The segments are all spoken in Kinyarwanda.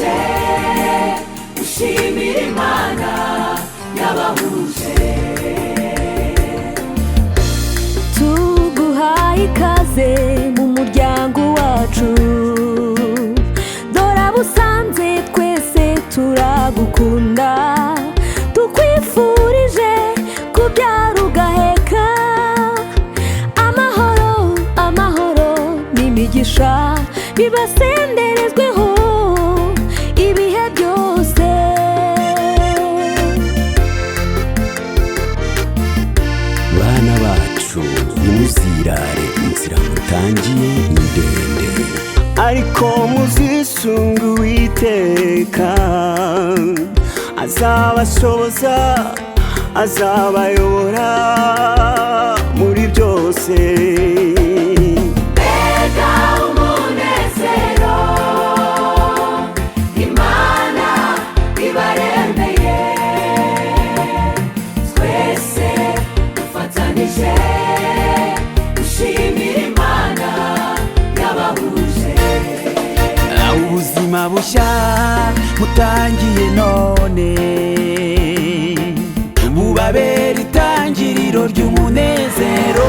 twafatanije gushimira Imana yabahuje. Tuguhaye ikaze mu muryango wacu, dore abusanze twese turagukunda, tukwifurije kubyara ugaheka, amahoro amahoro n'imigisha bibasenderezweho ibihe byose. Bana bacu nimuzirare, inzira mutangiye ni ndende, ariko muzisunga Uwiteka, azabashoboza azabayobora muri byose. Mbega umunezero Imana ibaremeye, twese dufatanije gushimira Imana yabahuje. Ubuzima bushya mutangiye none bubabera itangiriro ry'umunezero.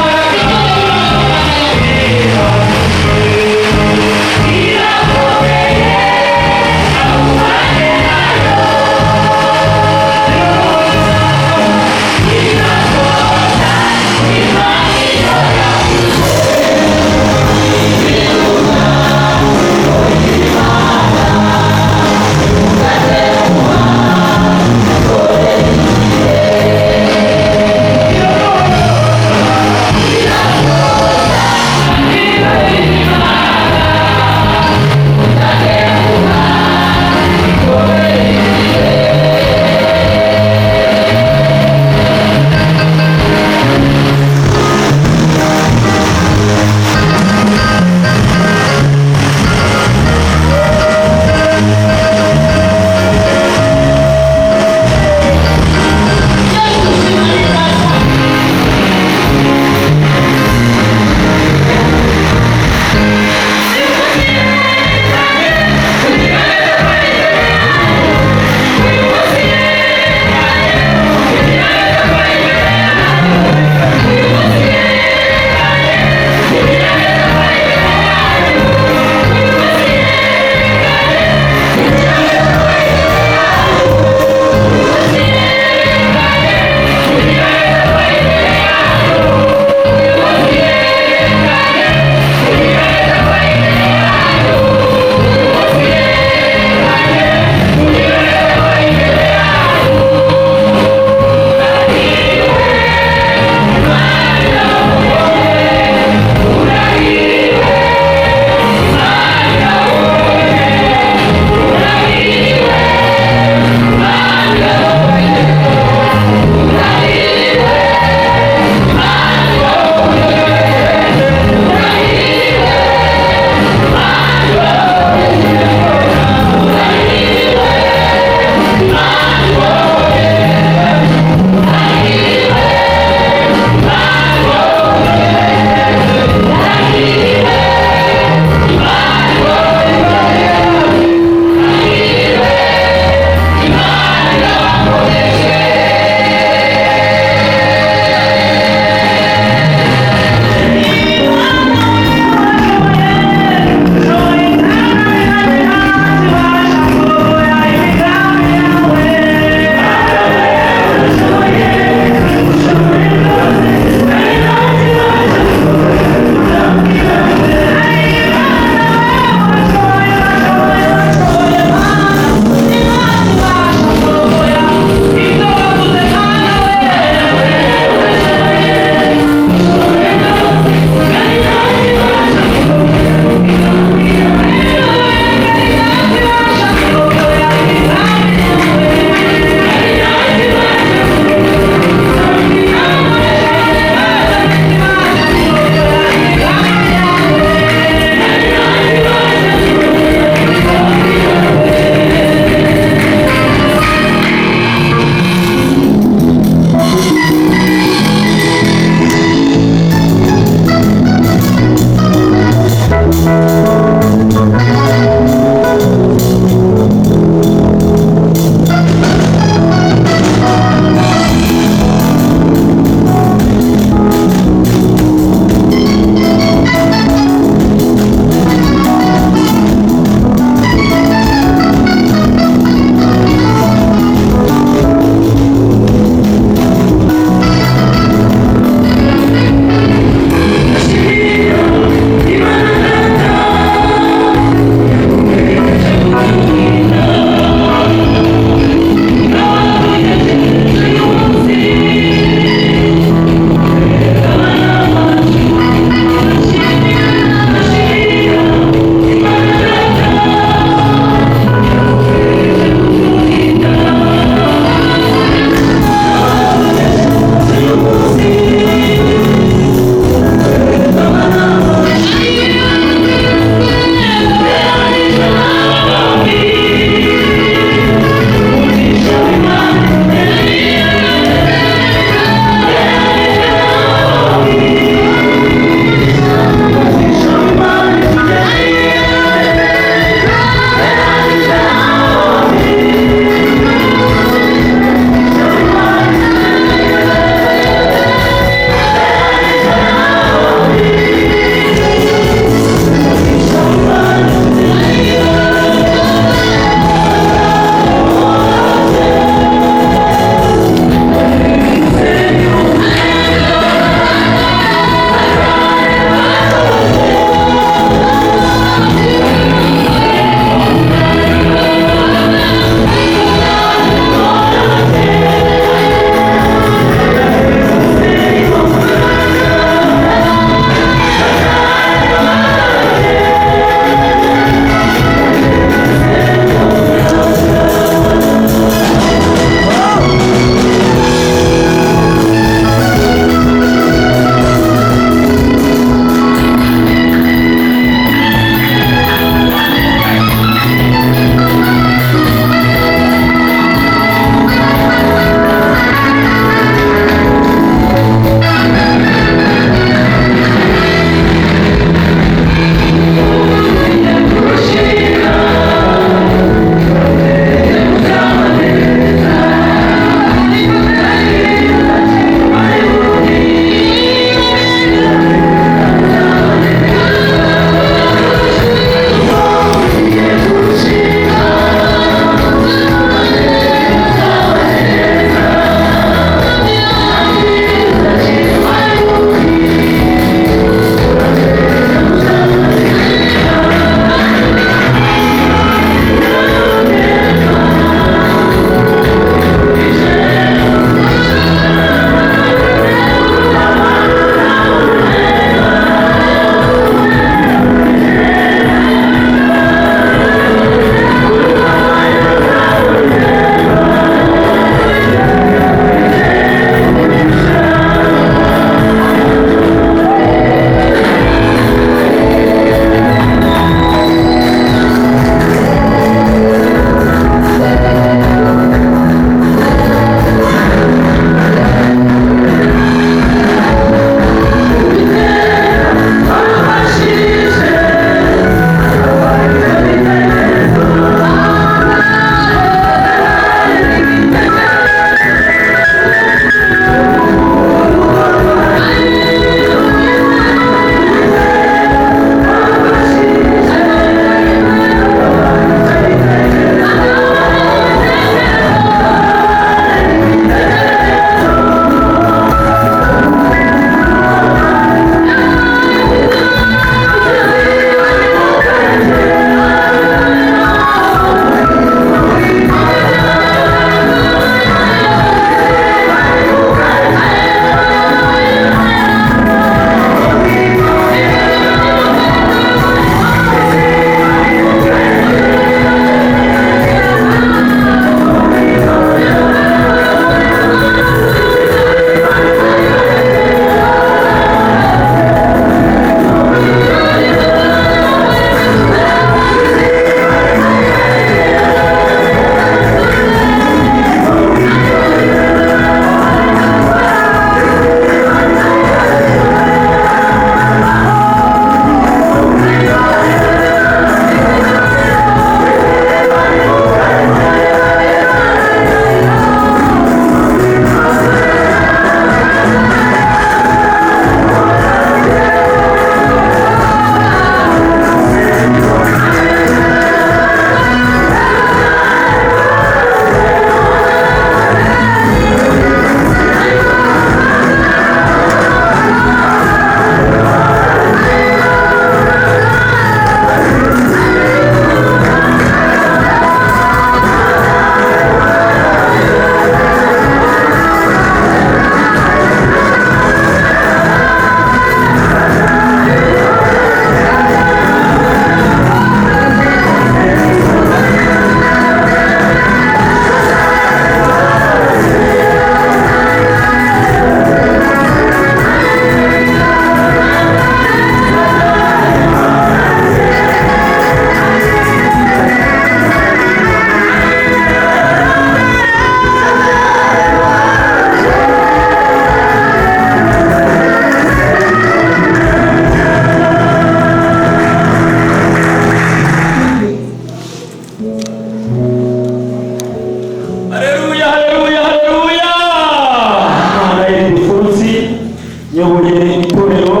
itorero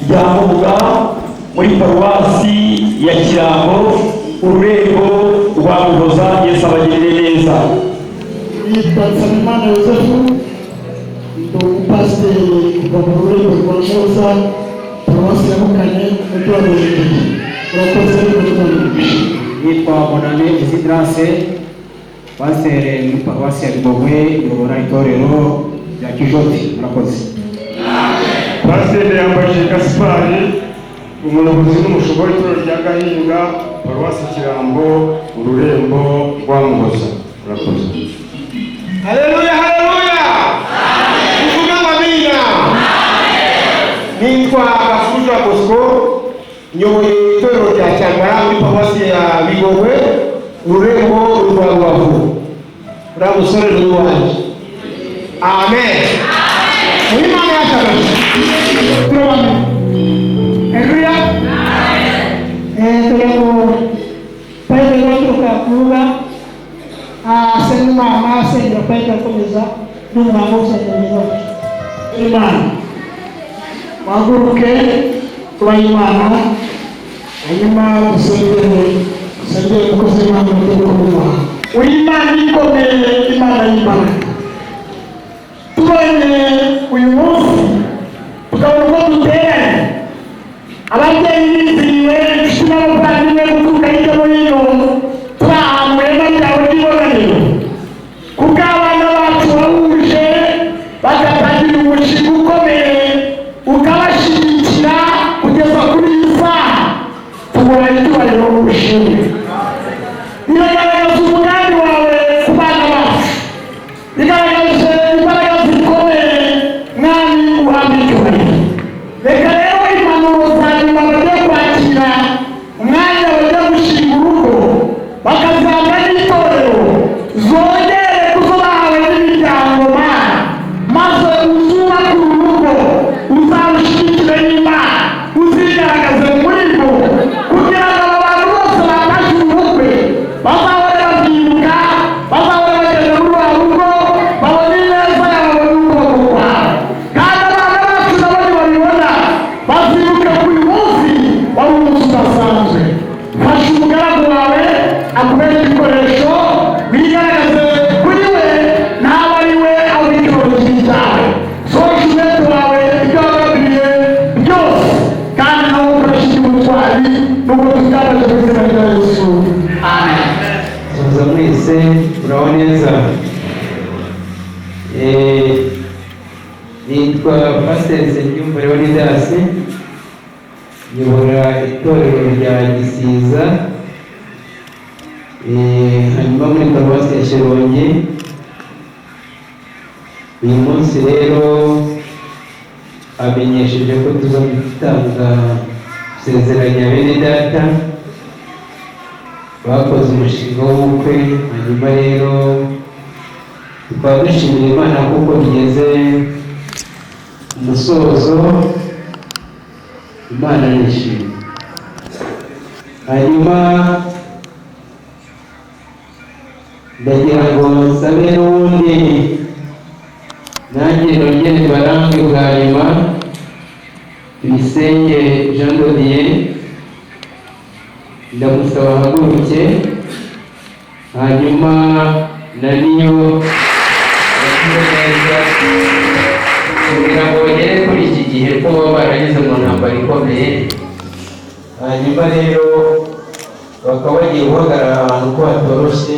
rya Mubuga muri paruwasi ya Kirambo ururembo rwa Muhoza. Yesu abagirire neza. Yitwa Nsabimana Yosefu, ndi umupasiteri kuva mu rurembo rwa Muhoza, paruwasi ya Mukane, umujyi wa Ruhengeri. Urakoze n'umugisha. Yitwa Bonane Isidranse, pasiteri muri paruwasi ya Bigogwe, uyobora itorero rya Kijoti. Murakoze. Pasiteri Yambaje Gaspari, umuyobozi n'umushumba w'itorero rya Gahinga, paruwasi Kirambo, ururembo rwa Muhoza. Murakoze. Haleluya, haleluya. Kuvuga amina. Nitwa Gafurwa Bosco, nyoboye itorero rya Cyangara muri paruwasi ya Bigogwe, ururembo rwa Rubavu. Uriya musore ni uwanjye. Amen. Muri Imana yacu. Turabona. Haleluya. Tureko Padre waturuka kuvuga asema Imana asengera Padre akomeza n'umwami usengera Imana. Waguruke kuba Imana, hanyuma dusengere umukozi w'Imana w'Imana kuba. Uri Imana ikomeye, Imana y'Imana. Tubonye uyu munsi tukabona uko duteranye ababyeyi bizihiwe inshuti n'abavandimwe guturuka hirya no hino turi ahantu heza byawe ry'ibonaniro kuko abana bacu wahuje bagatangira umushinga ukomeye ukabashyigikira kugeza kuri iyi saha. tubona icyubahiro n'ubushimwe. Biragaragaza umugambi wawe ku bana bacu, bigaragaje imbaraga zikomeye mwami uhabwa icyubahiro. Reka rero impanuro za nyuma bagiye kwakira umwanya bajya gushinga urugo bakazanga n'itorero zongere kuzo bahawe n'imiryango Mana, maze uzubaka urugo uzarushyigikire n'Imana, uzigaragaze muri rwo kugira ngo aba bantu bose bafashe ubukwe bazahore babyibuka, bazahore bagenda muri wa rugo babone ineza yawe n'ubwoko bwawe. Kandi abana bacu nabo nibabibona bazibuke ku uyu munsi wari umunsi udasanzwe. Fasha umugaragu wawe akubere ibikoresho bigaragaze kuri we nawe ari we aho icyoroshye cyawe. Sohoza umwete wawe ibyo wagabiriye byose, kandi nawe ukoresheje ubutwari n'ubwo tubyamaze mu izina rya Yesu. Amen. Muza mwese uraho neza. Nitwa Pasiteri Nsengiyumva Leonidas, nyobora itorero rya Gisiza, hanyuma muri paruwasi ya Shyorongi. Uyu munsi rero amenyesheje ko tuza gutanga gusezeranya bene data bakoze umushinga w'ubukwe. Hanyuma rero tukaba dushimira Imana kuko bigeze umusozo. Imana nishimye. Hanyuma ndagira ngo nsabe n'ubundi nanjye nongere barange bwa nyuma Tuyisenge Jean Dodier, ndamusaba ahaguruke. Hanyuma na niyo neza kugira ngo bagere kuri iki gihe ko baba barageze mu ntambara ikomeye. Hanyuma rero bakaba bagiye guhagarara ahantu ko hatoroshye,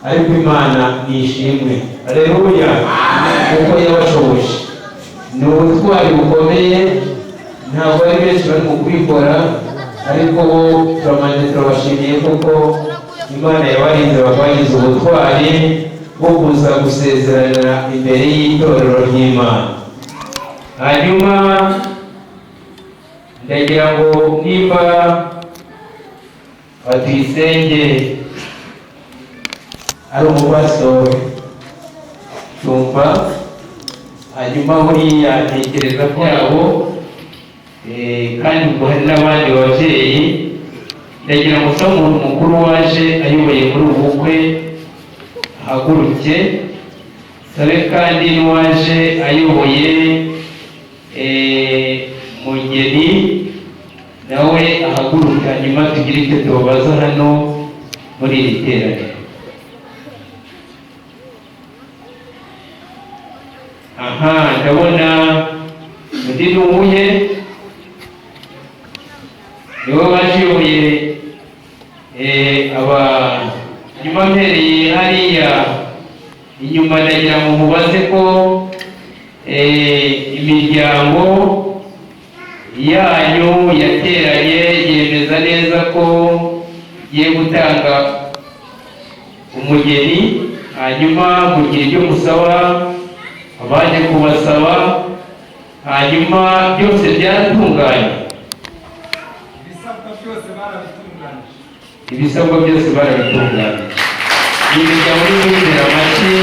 ariko Imana nishimwe. Haleluya. Kuko yabashoboje. Ni ubutwari bukomeye, ntabwo ari benshi bari mu kubikora, ariko bo turabashimiye kuko Imana yabarinze bakabagize ubutwari bwo kuza gusezerana imbere y'itorero ry'Imana. Hanyuma ndagira ngo nimba Tuyisenge ari umupastori tumva, hanyuma buriya ntekereza byabo, kandi ubwo hari n'abandi babyeyi. Ndagira ngo usa umuntu mukuru waje ayoboye muri ubu bukwe ahaguruke, sabe kandi n'uwaje ayoboye mugeni nawe ahaguruka nyuma tugire icyo tubabaza hano muri iri teraniro. Aha, ndabona undi n'uwuhe niwe wajiyoboye nyuma mpereye hariya inyuma, ndagira ngo mubaze ko imiryango yanyu yateranye yemeza neza ko igiye gutanga umugeni, hanyuma mugira ibyo musaba abaje kubasaba, hanyuma byose byaratunganye. Ibisabwa byose barabitunganye. Iyi miryango y'imyizera amashyi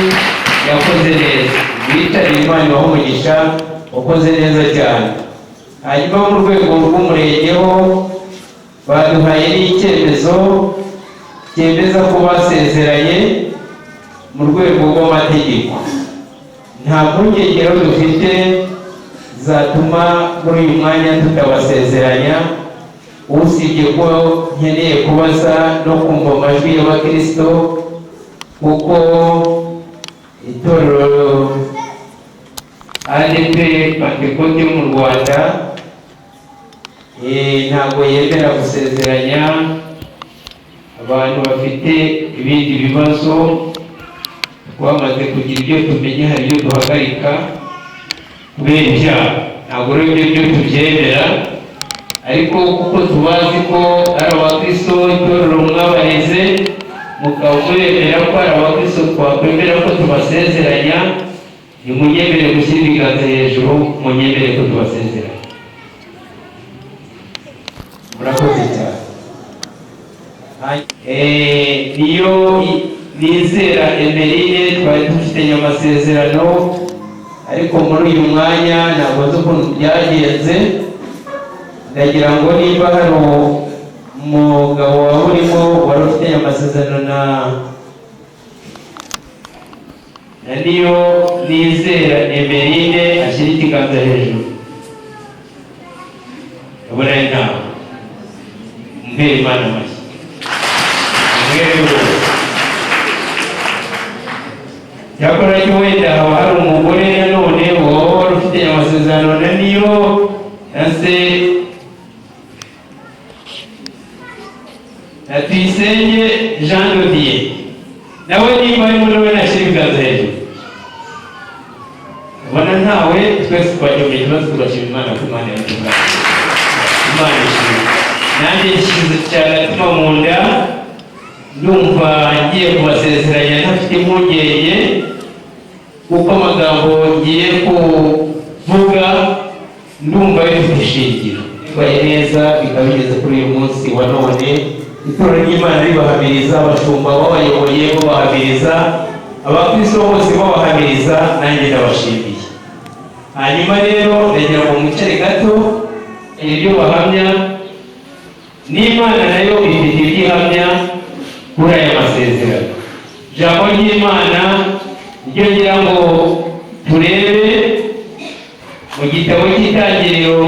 yakoze neza, bitabiriye Imana ibahe umugisha, wakoze neza cyane. Hanyuma mu rwego rw'umurenge ho baduhaye n'icyemezo cyemeza ko basezeranye mu rwego rw'amategeko. Nta mpungenge dufite zatuma muri uyu mwanya tutabasezeranya, usibye ko nkeneye kubaza no kumva amajwi y'abakristo, kuko itorero ADP Pentecote yo mu Rwanda ntabwo yemera gusezeranya abantu bafite ibindi bibazo. Twamaze kugira ibyo tumenye, hari ibyo duhagarika kubera ibyaha, ntabwo rero ibyo byo tubyemera, ariko kuko tubazi ko ari abakristo itorero mwabareze, mukaba muremera ko ari abakristo twakwemera ko tubasezeranya, nimunyemere gushyira ibiganza hejuru, munyemere ko tubasezeranya. Murakoze cyane. Niyo Nizera Emeline twari dufitanye amasezerano, ariko muri uyu mwanya ntabwo nzi ukuntu byagenze. Ndagira ngo niba hari umugabo waba urimo wari ufitanye amasezerano na Niyo Nizera Emeline ashyira ikiganza hejuru. Abona inama mbere Imana amashyi. Yakora cyo wenda haba hari umugore nanone waba wari ufitanye amasezerano na Niyo ase Tuyisenge Jean Dodier, nawe niba arimo nawe nashyira ibiganza hejuru. Ubona ntawe, twese twajyomye ikibazo tugashima Imana ko Imana yatunganye. Imana ishimwe. Nanjye nshyize cyane atuma mu nda, ndumva ngiye kubasezeranya ntafite impungenge, kuko amagambo ngiye kuvuga ndumva bifite ishingiro. Bitwaye neza, bikaba bigeze kuri uyu munsi wa none, itorero ry'Imana ribahamiriza, abashumba babayoboye babahamiriza, abakristo bose babahamiriza, nanjye ndabashimiye. Hanyuma rero ndagira ngo mwicare gato, ibyo bahamya n'Imana nayo ifite ibyihamya kuri aya masezerano. Ijambo ry'Imana ryo ngira ngo turebe mu gitabo cy'Itangiriro,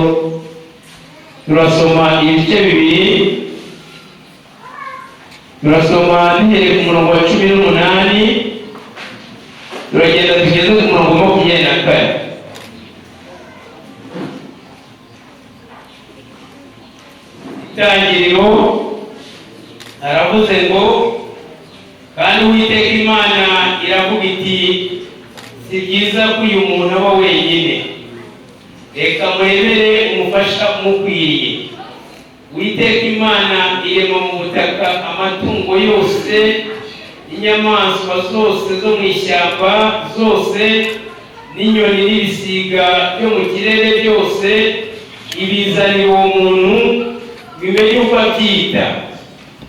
turasoma ibice bibiri, turasoma duhereye ku murongo wa 18, turagenda tugeze ku murongo wa 24. Itangiriro aravuze ngo, kandi Uwiteka Imana iravuga iti, si byiza ko uyu muntu aba wenyine, reka murebere umufasha umukwiriye. Uwiteka Imana irema mu butaka amatungo yose, inyamaswa zose zo mu ishyamba zose, n'inyoni n'ibisiga byo mu kirere byose, ibizanira uwo muntu bimenye uko abyita.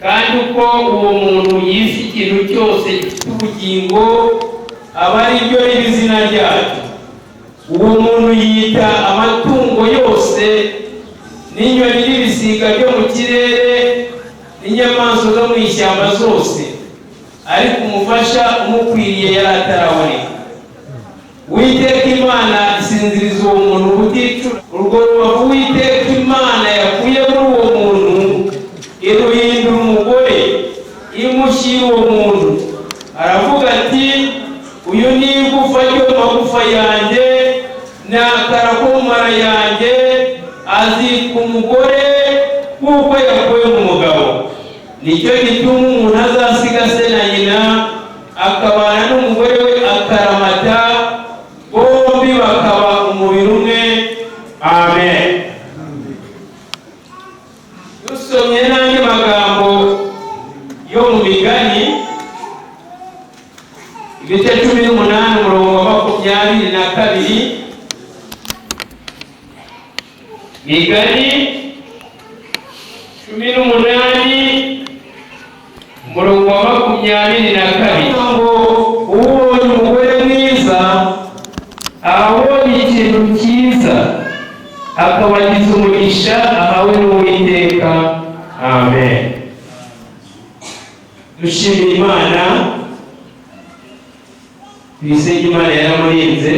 Kandi uko uwo muntu yise ikintu cyose gifite ubugingo aba ari ryo riba izina ryacyo. Uwo muntu yita amatungo yose n'inyoni n'ibisiga byo mu kirere n'inyamaswa zo mu ishyamba zose, ariko umufasha umukwiriye yari ataraboneka. Uwiteka Imana isinziriza uwo muntu urwo rubavu Uwiteka Imana yakuye muri uwo muntu iruhindura umugore imushyira uwo muntu. Aravuga ati uyu ni igufa ry'amagufa yanjye n'akara k'umara yanjye, azitwa umugore kuko yakuwe mu mugabo. Nicyo gituma umuntu azasiga se na nyina akabana n'umugore we akaramata, bombi bakaba umubiri umwe. Amen. Dusomye n'andi magambo yo mu Migani ibice 18 umurongo wa 22. Migani 18 umurongo wa 22 ngo ubonye umugore mwiza abonye ikintu cyiza akaba agize umugisha ahawe n'Uwiteka. Amen. Dushimira Imana, twisenge Imana yaramurinze.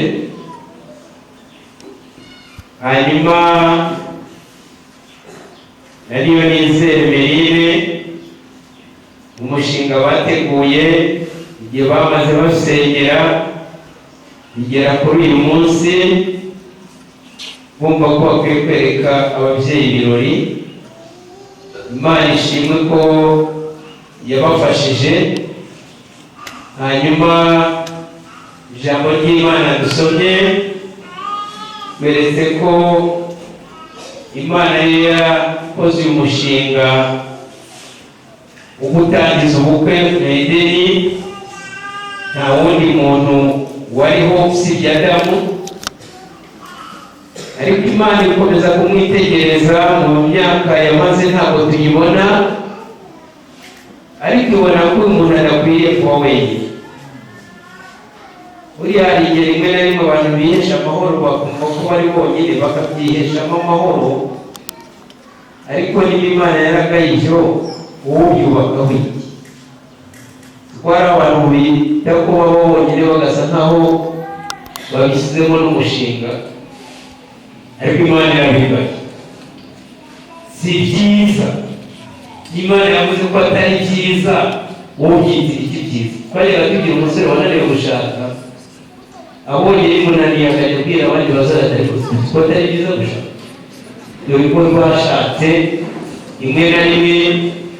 Hanyuma nariyo nizere Merire umushinga bateguye igihe bamaze basengera bigera kuri uyu munsi, bumva ko bakwiye kwereka ababyeyi ibirori. Imana ishimwe ko yabafashije. Hanyuma ijambo ry'Imana dusomye beretse ko Imana yari yakoze uyu mushinga wo gutangiza ubukwe mu Edeni. Nta wundi muntu wariho usibye Adamu, ariko Imana ikomeza kumwitegereza mu myaka yamaze ntabwo tuyibona, ariko ibona ko umuntu adakwiriye kuba wenyine. Buriya hari igihe rimwe na rimwe abantu bihesha amahoro bakumva ko bari bonyine bakabyiheshamo amahoro, ariko niba Imana yaragaye ibyo wowe ubyubaka wiki. Twari abantu bita ko baba bonyine bagasa nkaho babishyizemo n'umushinga, ariko Imana irabibaye. Si byiza. Imana yavuze ko atari byiza, wowe ubyitira iki byiza. Twajyaga tugira umusore wananiwe gushaka, abonye rimunaniye akajya kubwira abandi bazara atari ko atari byiza gushaka. Dore ko rwashatse rimwe na rimwe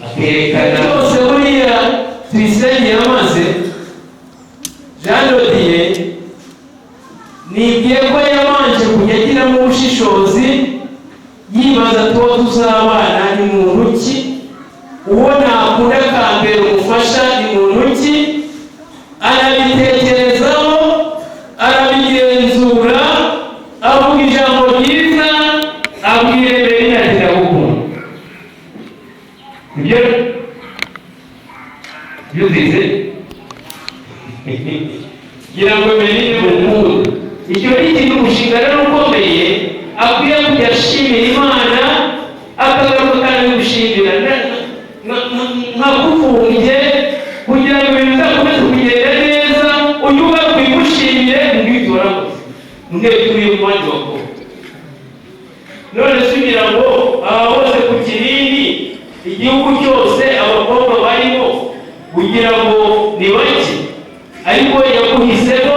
akerekana byose. Buriya tuyisengeye amaze Jean Dodier nibwiye ko yabanje kujya agiramo ubushishozi, yibaza tuwo tuzabana ni muntu ki, uwo nakunda akambera umufasha ni muntu ki. Arabitekerezaho, arabigenzura, avuga ijambo ryiza, abwira Merine ati ndagukunda. Ibyo byuzize gira ngo Merine mukunda. Icyo ni ikintu umushinga rero ukomeye akwiye kujya ashimira Imana, akagaruka kandi gushimira nkakufunge kugira ngo ibintu bizakomeze kugenda neza. Unyuba kwigushimire ngwitora nge turi mu bandi bakuru. None sugira ngo aba bose ku Kinini igihugu cyose abakobwa barimo kugira ngo ni bake, ariko yakuhisemo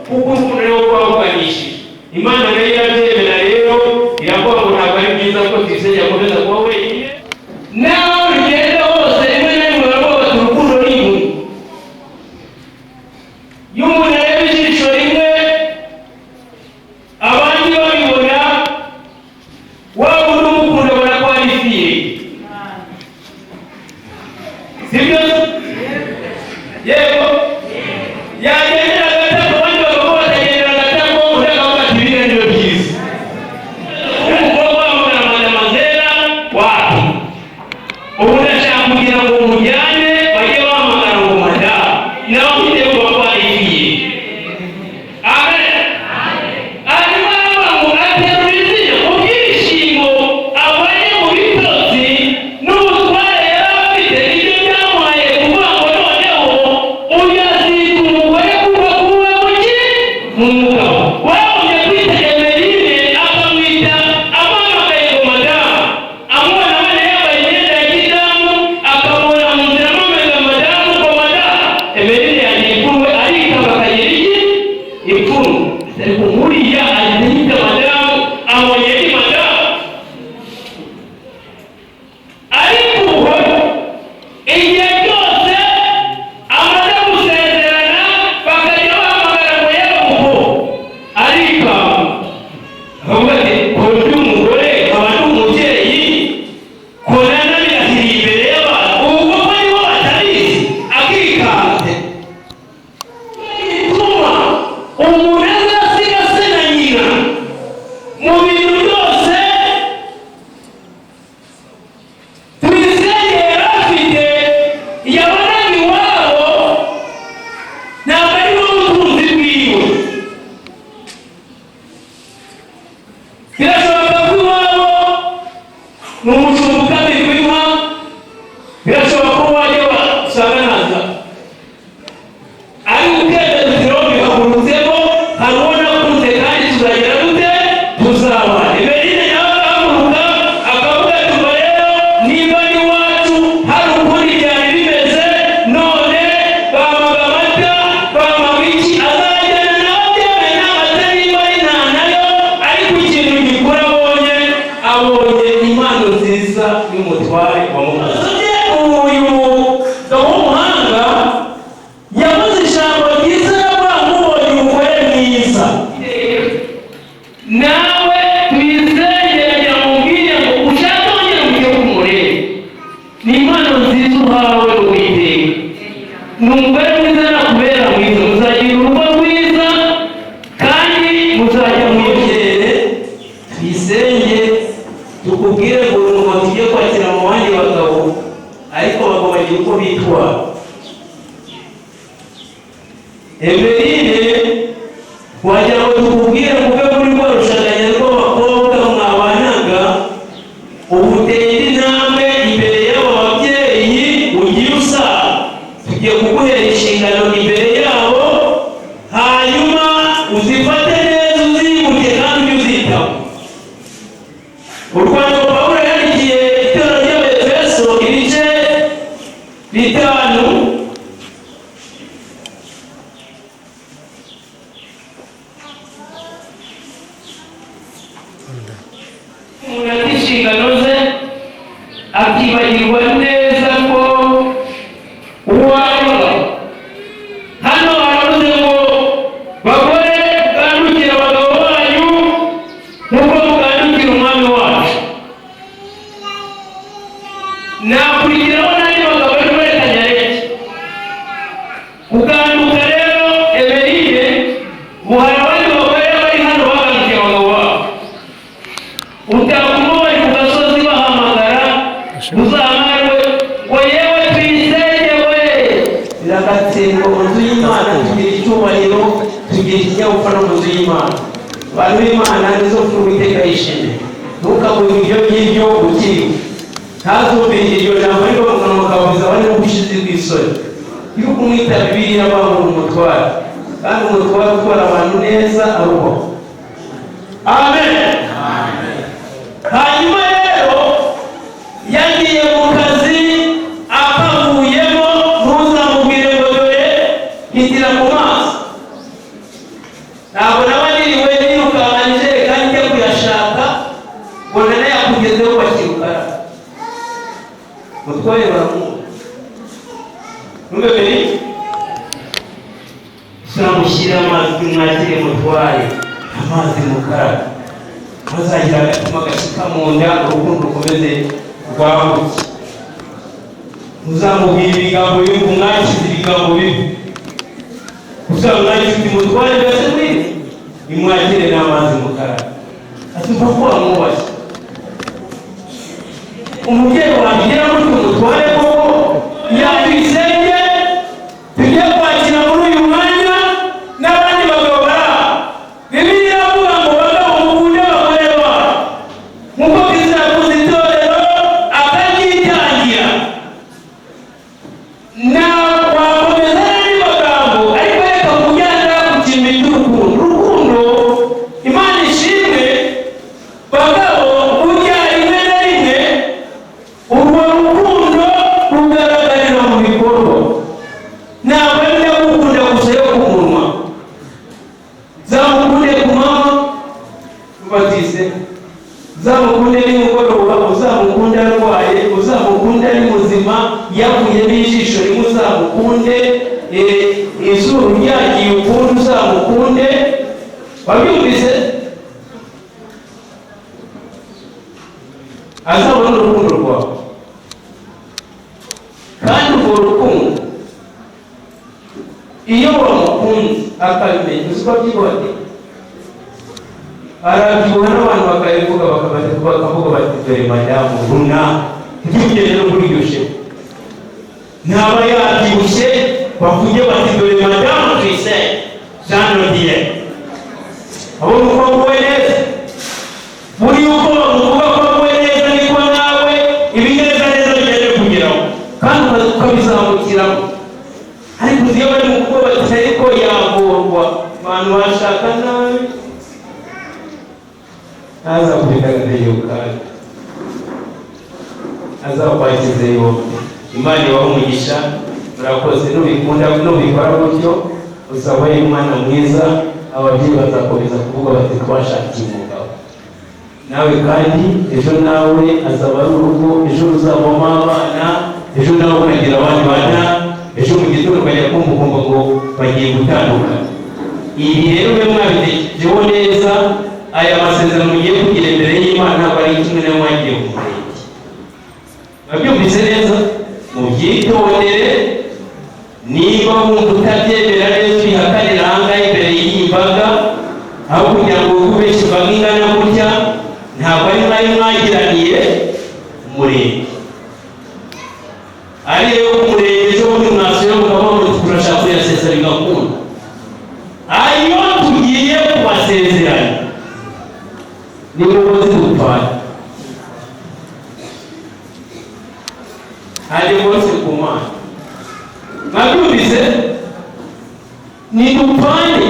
kuko umuntu rero kwabuganishije. Imana rero irabyemera, rero iravuga ngo ntabwo ari byiza ko tuyisenge akomeza kuba wenyine. Naho rugenda hose rimwe na rimwe baravuga bati urukundo ni inkoni. Iyo umuntu areba ijisho rimwe abandi babibona, waba uri umukunda abona ko ari fire. Sibyo? Yego. n'umushumba ukamenya inka birashobora ko wajya wasanga ntaza ari ukeza ziro bikakurutsemo harubona kunze kandi tuzagira dute tuzaba Emeline nawe akamuruka akavuga tuba rero niba ni wacu hari ukundi byari bimeze none bamaga amata bamaga iki azajyana nawe byemeye n'amata niba ari nta nayo ariko ikintu gikura abonye impano nziza y'umutware wa Mugozi uyu mugabo w'umuhanga yavuze ijambo ryiza yamubonye umugore mwiza nawe twizengeranya mubwire ngo ushaka wongera ujye kumureba ni impano nziza uhawe Uwiteka ni umugore mwiza nakubera mwiza muzagira urugo rwiza kandi muzajya mwiyongere twisenge tukubwire ngo umuntu tugiye kwakira mu bandi bagabo ariko bakabagira uko bitwara Emeline wagira ngo tukubwire muve muri rwa rushaganya rw'abakobwa mwabanaga ubuteye intambwe imbere y'abo babyeyi ugiye usaba tugiye kuguhera inshingano imbere yabo hanyuma uzifate neza uzibuke kandi ujye uzitaho urwanda Pawulo yandikiye itorero ry'Abefeso ibice 5 umuntu inshingano ze akibagirwa neza ko uwawe hano baravuze ngo bagore bwandukira abagabo banyu nk'uko bwandukira umwami wacu nakurikiraho n'andi bagabo bari kuberekanya reke kuganduka rero Emeline buhari abandi bagore bari hano bagandukiye abagabo babo utakuma bari ku gasozi bahamagara uzamarwe ngo yewe tuyisenge we biragatsindwa mu nzu y'Imana tugira icyubahiro tugira ikinyabupfura mu nzu y'Imana abantu b'Imana nizo mfura Uwiteka yishimiye ntukavuge ibyo ngibyo ukiriho ntazumvire iryo jambo ariko mu kanwa kawe bizaba ari ubushizi bw'isoni yuko umwita Bibiliya bamura umutware kandi umutware utwara abantu neza arubaho amen hanyuma rero yagiye mu kazi akavuyemo ntuzamubwire ngo dore hitira ku maso ntabwo naba niriwe nirukankanije kandi njya kuyashaka ngo nane yakugezeho bakirukara mutware baramuha nubeberi uzamushyire amazi mwakire mutware amazi mukara muzagira agatima gashika mu nda urukundo rukomeze rwabuke muzamubwira ibigambo bibi umwakize ibigambo bibi uzamwakize mutware mbese mwibi imwakire n'amazi mukara atumva ko wamwubashye umubyeyi wagira ngo tumutware koko yakwisenge tujye kwakira muri uyu mwanya n'abandi bagabo bara Bibiliya iravuga ngo bagabo mukunde abagore babo nk'uko Kristo yakunze itorero akaryitangira na wakomeza n'andi magambo ariko reka kujyana ku kintu cy'urukundo Imana ishimwe bagabo burya rimwe na rimwe urwo rukundo rugaragarira mu bikorwa ntabwo ari gukunda gusa yo ku munwa zamukunde ku mama ubatize uzamukunde nimugoroba uzamukunde arwaye uzamukunde ari muzima yavuye n'ijisho rimwe uzamukunde izuru ryagiye ukundi uzamukunde wabyumvise azabona urukundo rwawe kandi urwo rukundo iyo wamukunze akabimenya uzi ko byibone arabyibuha n'abantu bakabivuga bakavuga bati dore madamu runaka ntibigere no kuri iryo shema ntaba yabyibushye bavuge bati dore madamu Tuyisenge Jean Rodier abona uko aguwe neza muri uko bamuvuga ko aguwe neza niko nawe kubitagateyuka azakwakize yombi. Imana ibahe umugisha, murakoze. Nubikunda nubikora gutyo uzabaye umwana mwiza, ababyeyi bazakomeza kuvuga bati twashakiye umugabo. Nawe kandi ejo nawe azaba ari urugo, ejo uzavamo abana, ejo nawe ukagira abandi bana, ejo mu gitondo ukajya kumva ngo bagiye gutandukana. Ibi rero mwe mwabitekerejeho neza, aya masezerano mugiye kugira imbere y'Imana ntabwo ari kimwe nayo mwagiye mu murenge. Mwabyumvise neza? Mubyitondere, niba wumva utabyemera neza ubihakanira ahangaha imbere y'iyi mbaga, aho kugira ngo ubeshe imbaga ingana gutya, ntabwo ari mwayo mwagiraniye umurenge. Ariyo umurenge ejo bundi mwasuye mukaba muti turashaka kuyasesa bigakunda. Ayo tugiye kubasezeranya ni mugozi dupfana. Hari bose ku Mana. Mwabyumvise? Ni dupfane.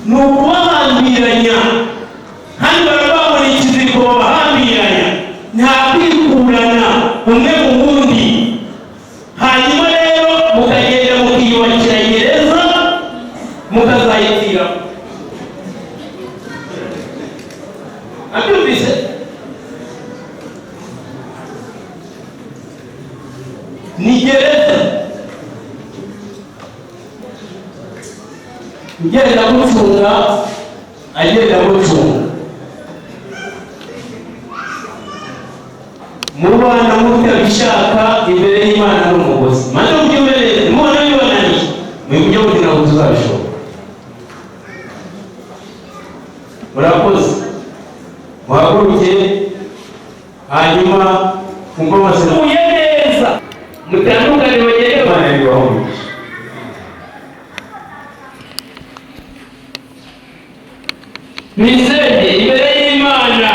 Ni ukubahambiranya. Hano barababona ikiziriko babahambiranya. Nta kwikurana umwe mu wundi. Hanyuma rero mukagenda mukiyubakira gereza mukazayitira. Mwabyumvise? Ni gereza. Ugenda gucunga agenda gucunga. Mubana mutabishaka imbere y'Imana n'umugozi. Maze mubyumerere, mubona bibananiye. Mwibyo kugira ngo tuzabishobora. Murakoze. Muhaguruke hanyuma kumva amasezerano neza. Mutandukane bagende bananibaho. Mwizeye imbere y'Imana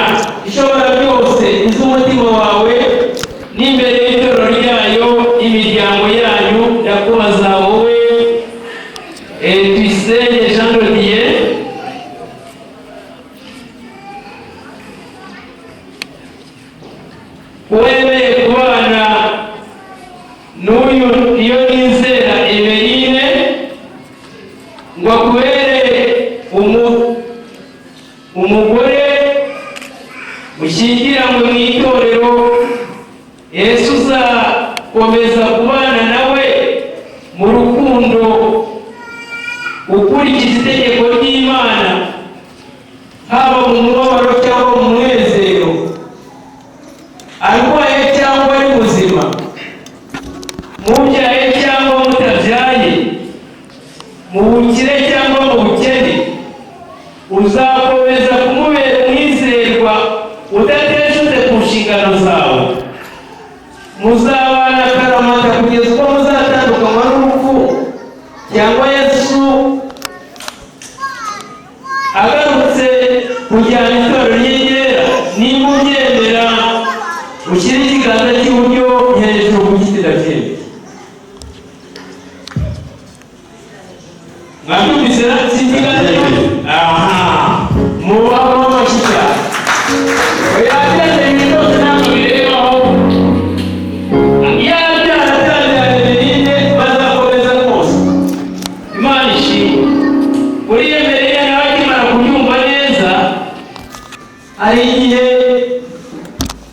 ishobora byose, iz'umutima wawe n'imbere y'itorero ryayo, imiryango yanyu, ndakubaza wowe Tuyisenge Jean de Dieu, wemeye kubana n'uyu iyo nizera Emeline ngo akubere umugore mushyingiranywe mu itorero, Yesu uzakomeza kubana nawe mu rukundo ukurikiza itegeko ry'Imana, haba mu mubabaro cyangwa mu munezero, arwaye cyangwa ari muzima, mubyaye cyangwa mutabyaye, mu bukire cyangwa mu bukene, uzakomeza kumubera umwizerwa udateshutse ku nshingano zawe. Muzabana akaramata kugeza ubwo muzatandukanywa n'urupfu cyangwa Yesu agarutse kujyana itorero ryegera. Niba ubyemera ushyire ikiganza cy'iburyo hejuru ku giti ndabyemera. Mwabyumvise ikiganza cy'iburyo? Aha, mubamo amashyi cyane. Oyabyeze ibintu byose ntabwo birebaho. Bazakomeza rwose. Imana ishimwe. Uriyemereye nawe akimara kubyumva neza, hari igihe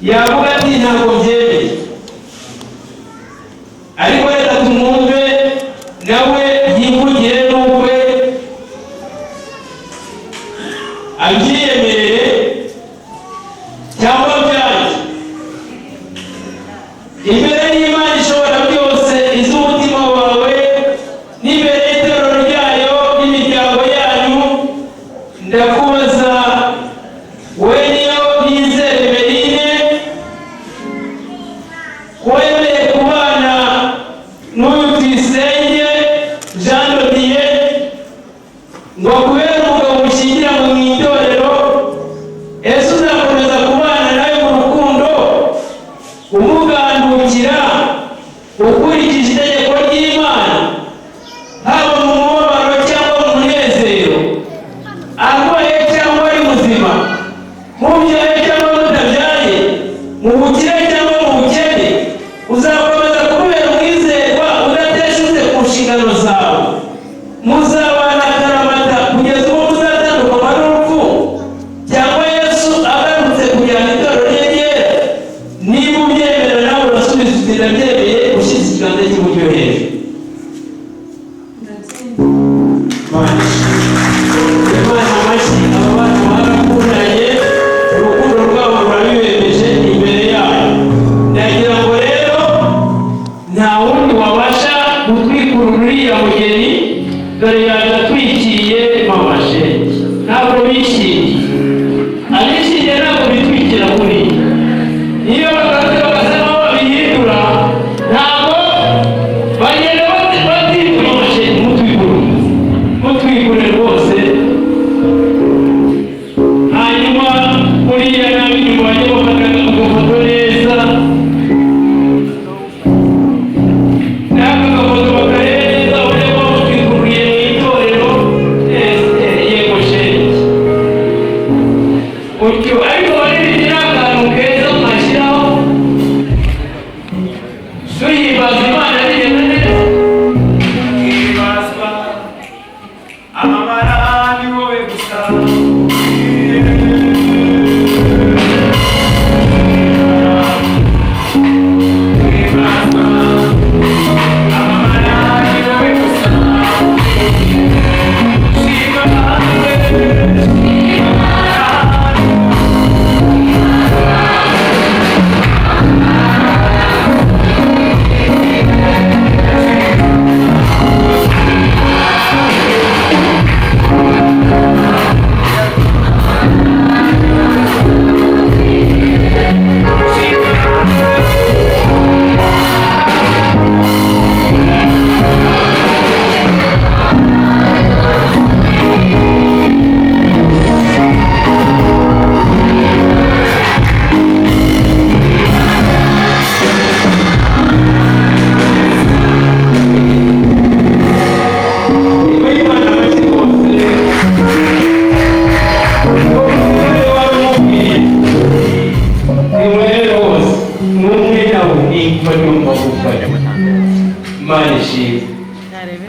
yavuga ati ntabwo byemeye, ariko reka tumwumve nawe yivugire n'ukwe abyiyemerere cyangwa byanjye imbere y'Imana ishobora byose, iz'umutima wawe n'imbere y'itorero ryayo n'imiryango yanyu. Ndakubaza we niyo nizera Emeline, wemeye kubana n'uyu Tuyisenge Jean de Dieu ngo akubere umugabo mushyingiranywe mu itorero, gutyo ariko baribigira akantu keza mwashyiraho tuyihimbaza Imana bigenda neza. Himbazwa amabara ni wowe gusa. Himbazwa amabara ni wowe gusa.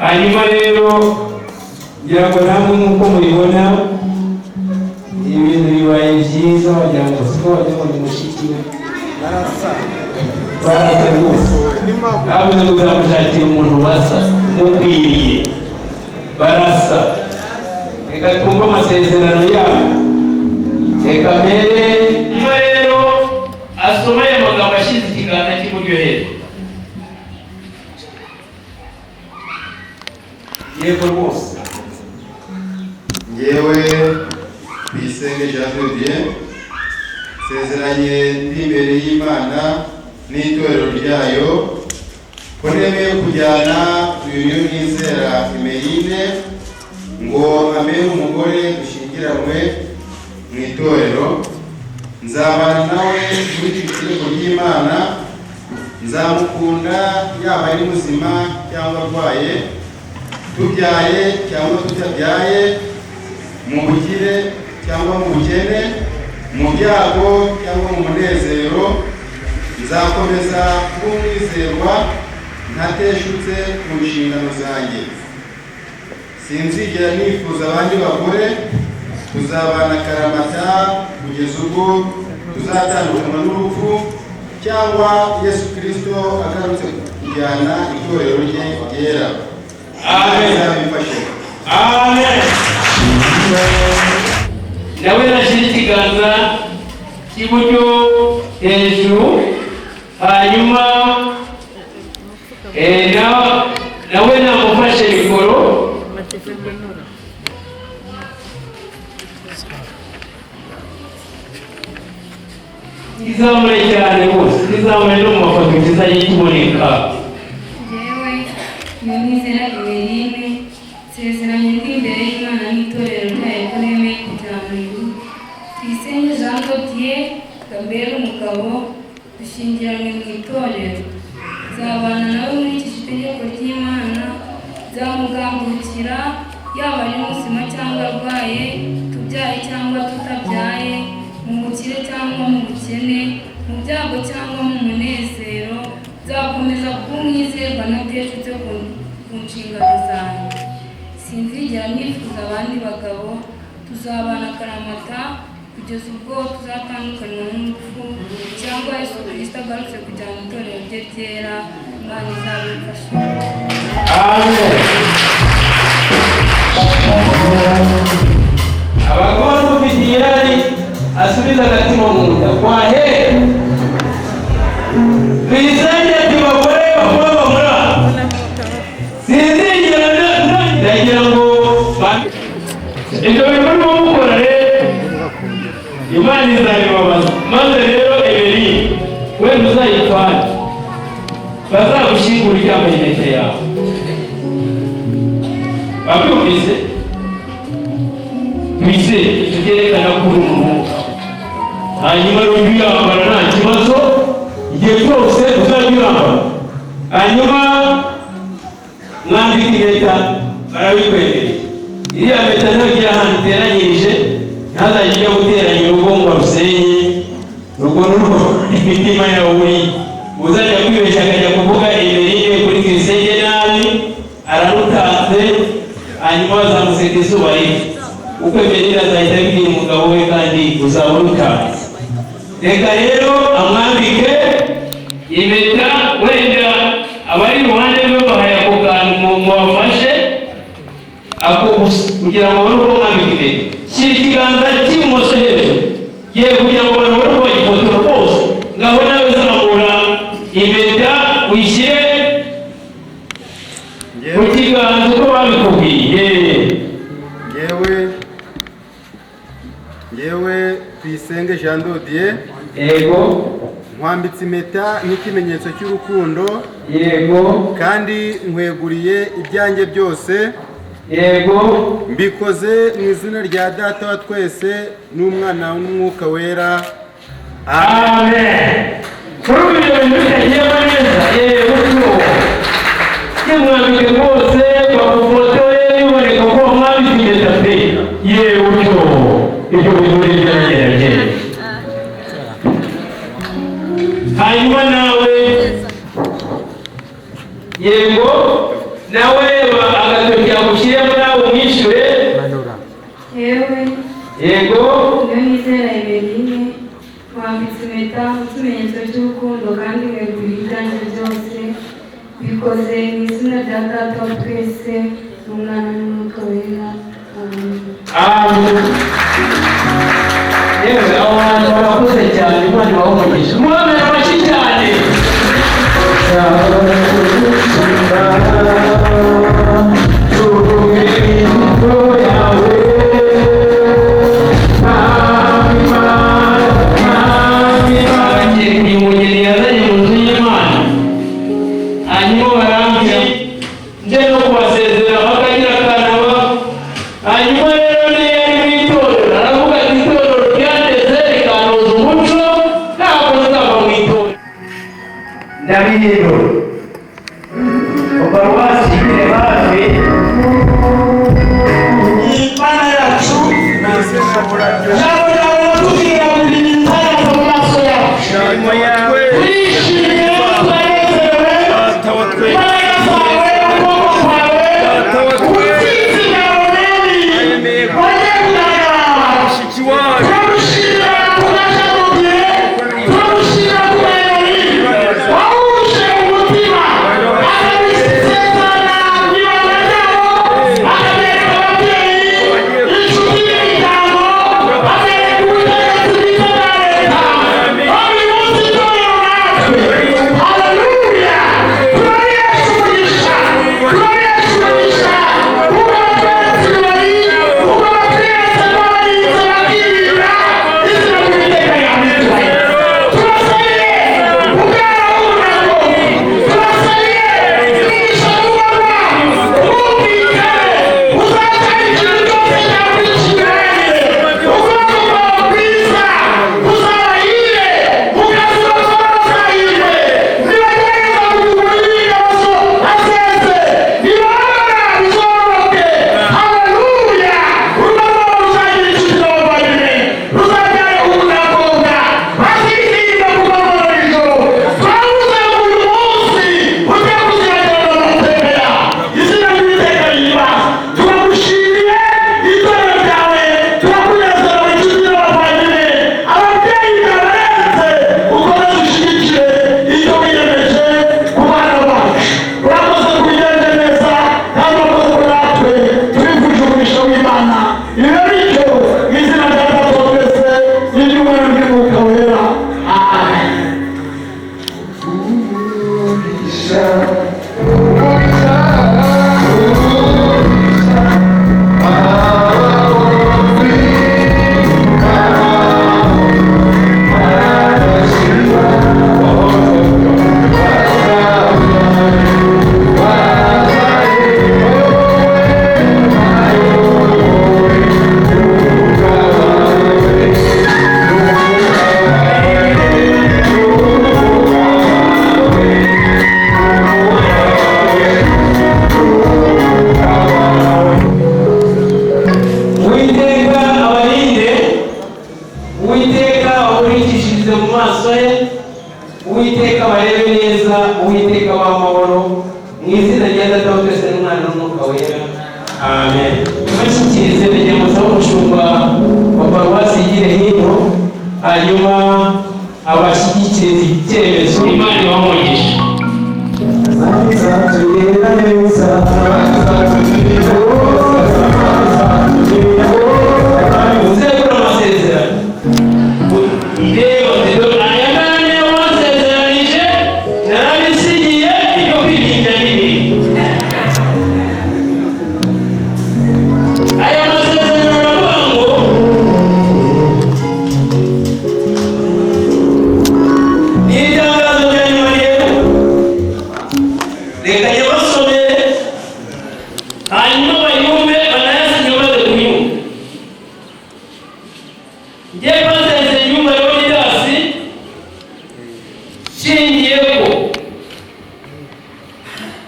hanyuma rero ngira ngo namwe nk'uko mubibona ibintu bibaye byiza wagira ngo siko wagira ngo ni mushiki we barasa rwose ntabwo no kuzamushakira umuntu basa mukwiriye barasa. Reka twumve amasezerano yabo. Reka mbere nyuma rero asoma aya magambo ashyize ikiganza cy'iburyo hejuru. yego rwose. Ngewe Tuyisenge Jean de Dieu nsezeranye ndi imbere y'Imana n'itorero ryayo ko nemeye kujyana uyu Nizera Emeline ngo amere umugore dushyingiranwe mu itorero. Nzabana nawe muri iki kirego ry'Imana, nzamukunda yaba ari muzima cyangwa arwaye, tubyaye cyangwa tutabyaye, mu bukire cyangwa mu bukene, mu byago cyangwa mu munezero. Nzakomeza kumwizerwa ntateshutse ku nshingano zanjye. Sinzigera nifuza abandi bagore. Tuzabana karamata kugeza ubwo tuzatandukana n'urupfu cyangwa Yesu Kristo agarutse kujyana itorero rye ryera. Amen. Amen. Nawe nashyira ikiganza cy'iburyo hejuru, hanyuma nawe namufashe mikoro. Izamure cyane rwose, izamure no mu mafoto kizajya kiboneka. Jewe Nizera Emeline nsezeranye ndi imbere y'Imana n'itorero ryayo ko nemeye kujyana uyu Tuyisenge Jean de Dieu Gambere umugabo dushyingiranwe mu itorero. Nzabana nawe muri iki gitegeko ry'Imana, nzamugambukira yaba ari muzima cyangwa arwaye, tubyaye cyangwa tutabyaye, mu bukire cyangwa mu bukene, mu byago cyangwa mu munezero. Nzakomeza kumwizerwa ntateshutse ku nshingano zanjye. Sinzigera nifuza abandi bagabo. Tuzabana karamata kugeza ubwo tuzatandukanywa n'urupfu cyangwa Yesu Kristo agarutse kujyana itorero rye ryera. Imana izabifasha. Amen. Abagore mufite irari asubiza agatima mu nda kwa he Tuyisenge ati bagore bakobwa muri sinzigera ndagira ngo ibyo bikorwa mukora rero Imana izabibabaza. Maze rero Emeline wenda uzayitware bazagushyingura icyambaye impeta yawe. Babyumvise? Twizere tugerekana ko uri umwuka, hanyuma rero uyambara nta kibazo, igihe cyose uzajya uyambara. Hanyuma mwambika impeta barabikwemereye. Iriya mpeta ntigira ahantu iteranyirije, ntazajya ujya guteranya urugo ngo Gisenyi urwo n'urwo imitima yawe uri uzajya kwibeshya akajya kuvuga Emeline kuri Gisenyi nabi ararutanze hanyuma bazamuseka izuba riva uko Emeline azahita abibwira umugabo we kandi uzaba urutanze. Reka rero amwambike impeta, wenda abari iruhande rwe bahaye ako kantu mubafashe ako gusa kugira ngo babone uko mwambika impeta. Shyira ikiganza cy'ibumoso hejuru yewe kugira ngo babone uko bagifotora bose, ngaho nawe zamura impeta uyishyire ku kiganza uko babikubwiye. Yewe Tuyisenge Jean Dodier, yego, nkwambitse impeta nk'ikimenyetso cy'urukundo, yego, kandi nkweguriye ibyanjye byose, yego, mbikoze mu izina rya Data wa twese n'Umwana n'Umwuka wera. amen. Kuri ibyo bintu bitagiye neza, yego kimwambike rwose bakufotore biboneka ko mwambitse impeta pe, yewe ibyo bintu byaragerageza. Hanyuma nawe yego nawe agatoki agushyiremo nawe umwishyure. yewe Yego, Niyonizera Emeline wambitse impeta nk'ikimenyetso cy'urukundo kandi weguriye ibyanjye byose, bikoze mu izina rya Data wa twese n'Umwana n'Umwuka wera. amen. Yewe abo bantu barakuze cyane, Imana ibahe muhamwe amashyi cyane. Uyu mugeni yazanye mu nzu y'Imana, hanyuma barambwira nje no kubasezera bakagira akanaba. Hanyuma rero niyo yari mu itorero aravuga ati itorero ryandeze rikanoza umuco ntabwo nzava mu itorero. Ndabihiro ubarwasi bire hafi Imana yacu ntabwo yabona kugira ngo ibintu mu maso yacu turishimye turanezerewe imbaraga zawe ukuboko kwawe ubutsinzi bwawe bagiye kugaragara. Turagushimira kubasha kugihe, turagushimira kubera wahuje umutima akabisezerana ibanga ryabo, akabereka ababyeyi inshuti n'imiryango, abereka ubutegetsi bw'icyo bwa leta. Uyu munsi itorero natwe uwiteka w'amahoro mu izina rya data wa twese n'umwana n'umwuka wera amen. Bashyikirize bajya musaba umushumba wa paruwasi yigire hino, hanyuma abashyikirize icyemezo. Imana ibamugisha. Uzegura amasezerano rero aya nane wasezeranije narabisigiye ibyo kwirinda n'ibindi. Aya masezerano aravuga ngo ni itangazo rya nyuma rero, reka nyabasomere hanyuma bayumve banayasinye maze kuyumva. Njye pasiteri Nsengiyumva Leonidas nshingiye ko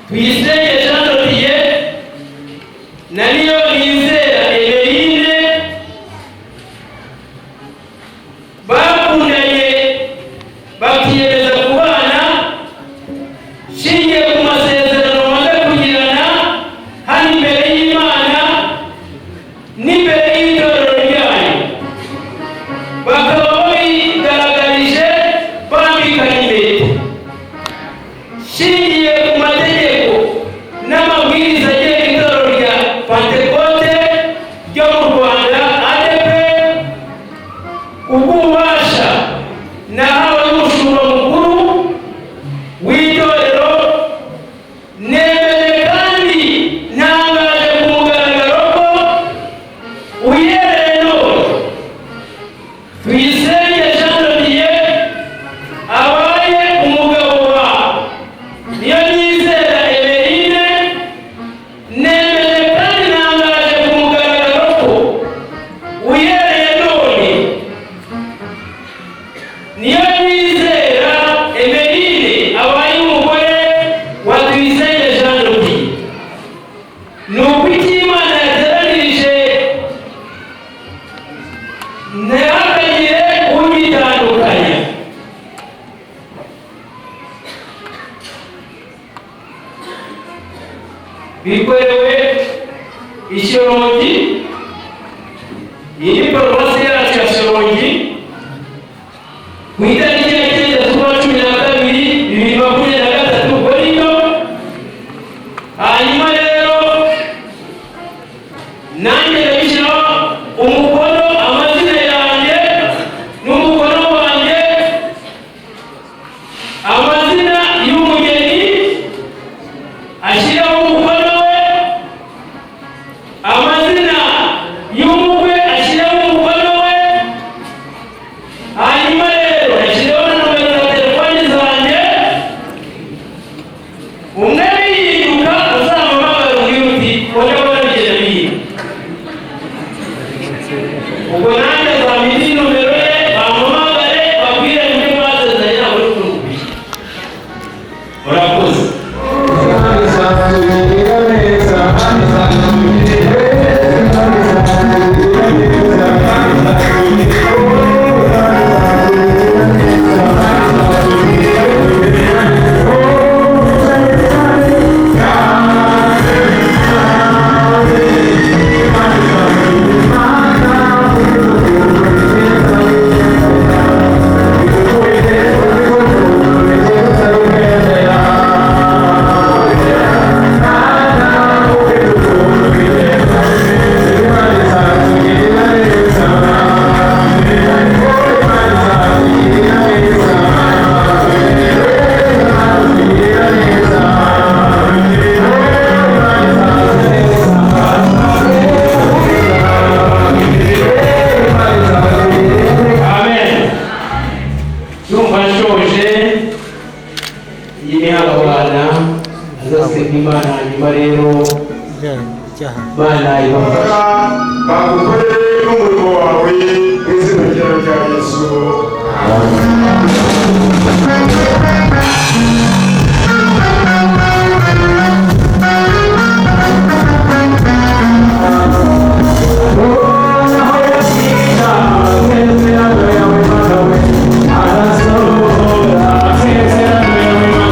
Tuyisenge Jean de Dieu na Niyonizera Emeline bakundanye bakiyemeza kubana nshingiye ku masezerano bamaze kugirana hano imbere y'Imana n'imbere y'itorero ryayo, bakaba babigaragarije bambikanye impeta nshingiye ku mategeko n'amabwiriza agenga itorero rya Pentekote ryo mu Rwanda ADP, ububasha nahawe n'umushumba mukuru w'itorero. Nemeje kandi ntangaje ku mugaragaro ko uhereye none Tuyisenge Jean de Dieu abaye umugabo wawe Niyonizera Emeline. Nemeje kandi ntangaje ku mugaragaro ko uhereye none Niyonizera Emeline abaye umugore wa Tuyisenge Jean de Dieu. Ni uko icyo Imana yateranirije ntihakagire ugitandukanya. Bikorewe i Shyorongi, iyi ni paruwasi yacu ya Shyorongi, ku itariki ya 9 z'ukwa 12, 2023 Gorino. Hanyuma rero nanjye ndabishyiraho umukono, amazina yanjye n'umukono wanjye, amazina y'umugeni ashyiraho umukono we, amazina y'umukwe ashyiraho umukono we. Hanyuma rero ashyiraho na nomero za telefoni zanjye. Umwe biyiruka uzamuhamagara umbwire uti wajya warabigenda biyiruka. Ubwo nanjye nzamenya nomero ye, bamuhamagare babwire ibyo mwasezeranye ntabwo uri kumubwira. Murakoze. Imana hanyuma rero Imana ibafasha bagukorere n'umurimo wawe mu izina rya Yesu.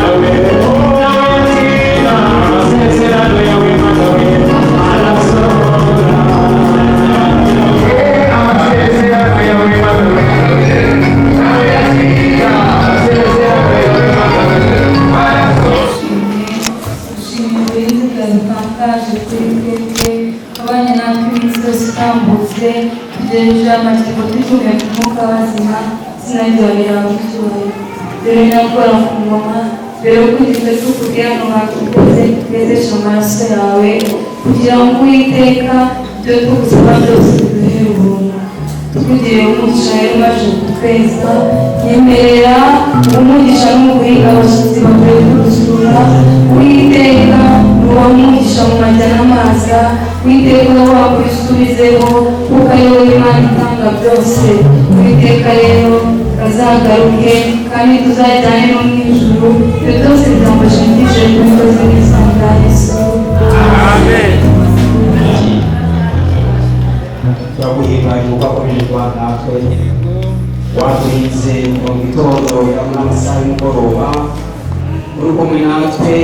Amen. guhumeka umwuka w'abazima izina ryawe rihabwa icyubahiro dore nyakora ku ngoma mbere yo kugeza tukubwira ngo bakukoze twezeshe amaraso yawe kugira ngo uwiteka ibyo tugusaba byose biduhere ubuntu tukugiriye umugisha rero baje kutweza nyemerera umugisha n'umuguhinga abashyitsi bavuye kudusura uwiteka nuba umugisha mu majya n'amaza uwiteka uba wakwisubizeho kuko ari wowe Imana itanga byose uwiteka rero azagaruke kandi tuzajyane no mu ijuru ibyo byose byamfasha byije ku mukozi w'isanga Yesu amen. turaguhimbaje kuko wakomeje kuba natwe waturinze mu gitondo yabona amasaha y'umugoroba uri kumwe natwe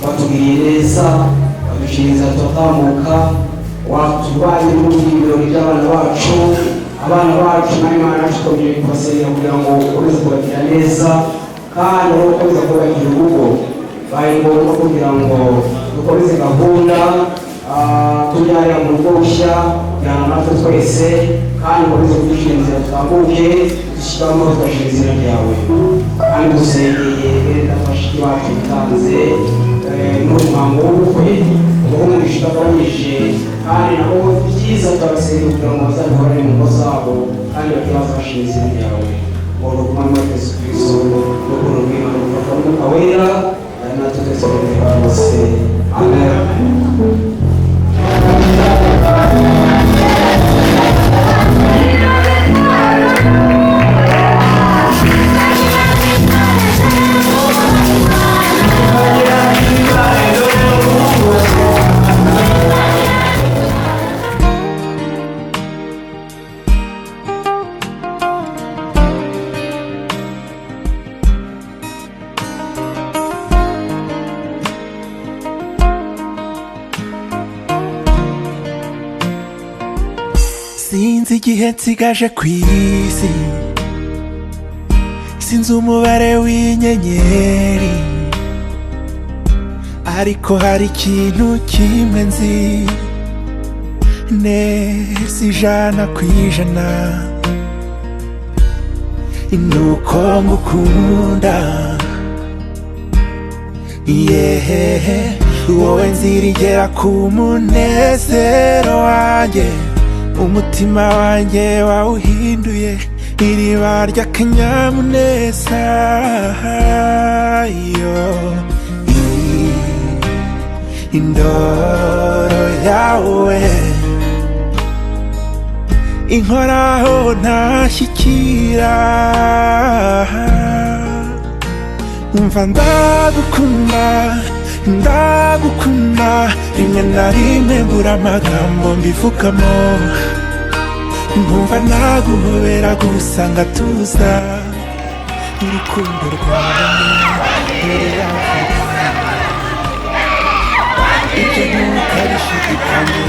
watugiriye neza wadushiriza tutamuka watubaye muri ibirori by'abana bacu nawe Imana yacu twongeye kubasengera kugira ngo ukomeze kubagira neza kandi wowe ukomeze kubakira urugo baye ngombwa kugira ngo dukomeze gahunda tubyarira mu rugo rushya kugira ngo natwe twese kandi ukomeze kudushyira inzira tutambuke dushyiramo tugashyira izina ryawe kandi dusengeye bene bashiki bacu bitanze n'umuhango w'ubukwe ubaho umugisha utagabanyije kandi nabo byiza turabasengera kugira ngo bazabihorane mu ngo zabo kandi bakibaza bashyira izina ryawe ubuntu bw'Umwami wacu Yesu Kristo n'ukuntu bw'Imana bufata n'umwuka wera ari natwe twese b'iteka bose amen. sinzi igihe nsigaje ku isi sinzi umubare w'inyenyeri ariko hari ikintu kimwe nzi neza 100% nuko ngukunda yehehe wowe nzirigera ku munezero wanjye umutima wanjye wawuhinduye iriba ry'akanyamuneza yo indoro yawe inkoraho ntashyikira umva ndagukunda rimwe na rimwe mbura amagambo mbivugamo nkumva naguhobera gusa ngatuza urukundo rwawe ibyo ntukabishidikanye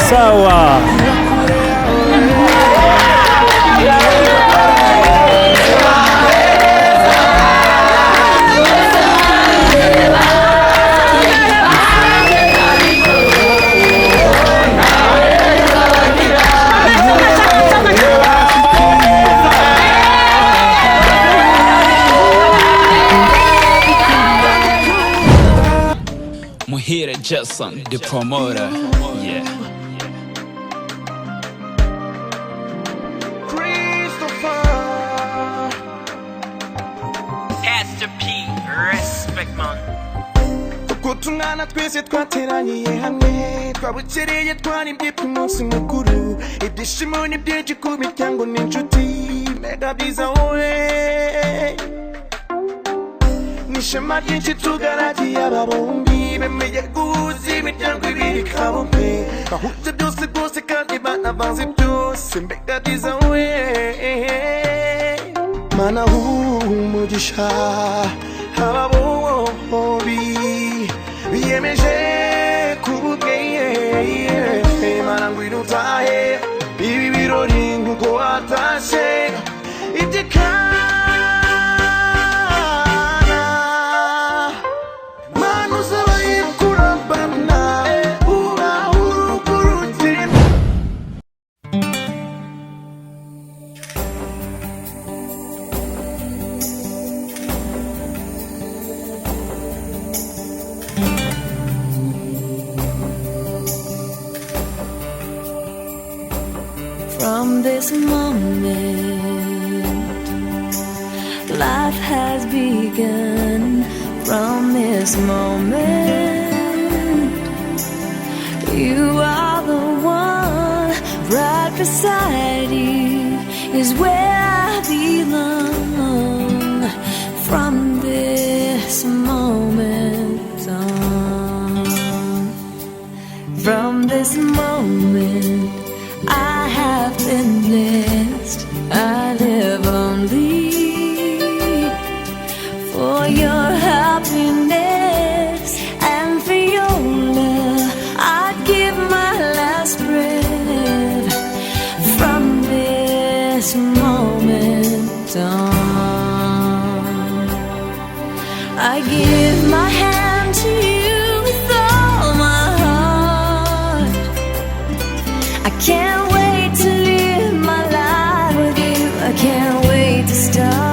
sawa. Muhire Jason, the promoter. Yeah. Christopher. Pastor Respect, man. Kutungana twese twateraniye hamwe twabukereye twaribye ku munsi mukuru ibyishimo ni byinshi ku miryango n'inshuti mega byiza wowe nishema ryinshi tugaragiye aba bombi bemeye guhuza imiryango ibiri kabumbe bahuje byose rwose kandi banavanze byose mega byiza wowe mana umugisha aba bombi biyemeje kububweye mana ngwino utahe ibi birori nk'uko watashe ibyekana mana uzabaye kurambana urahurugurukira. From this moment, life has begun. From this moment, you are the one. Right beside you is where I belong. From this moment on, from this moment, I have been blessed. I live only for your happiness and for your love. I'd give my last breath. From this moment on, I give my hand to you with all my heart. I can't wait to live my life with you. I can't wait to start.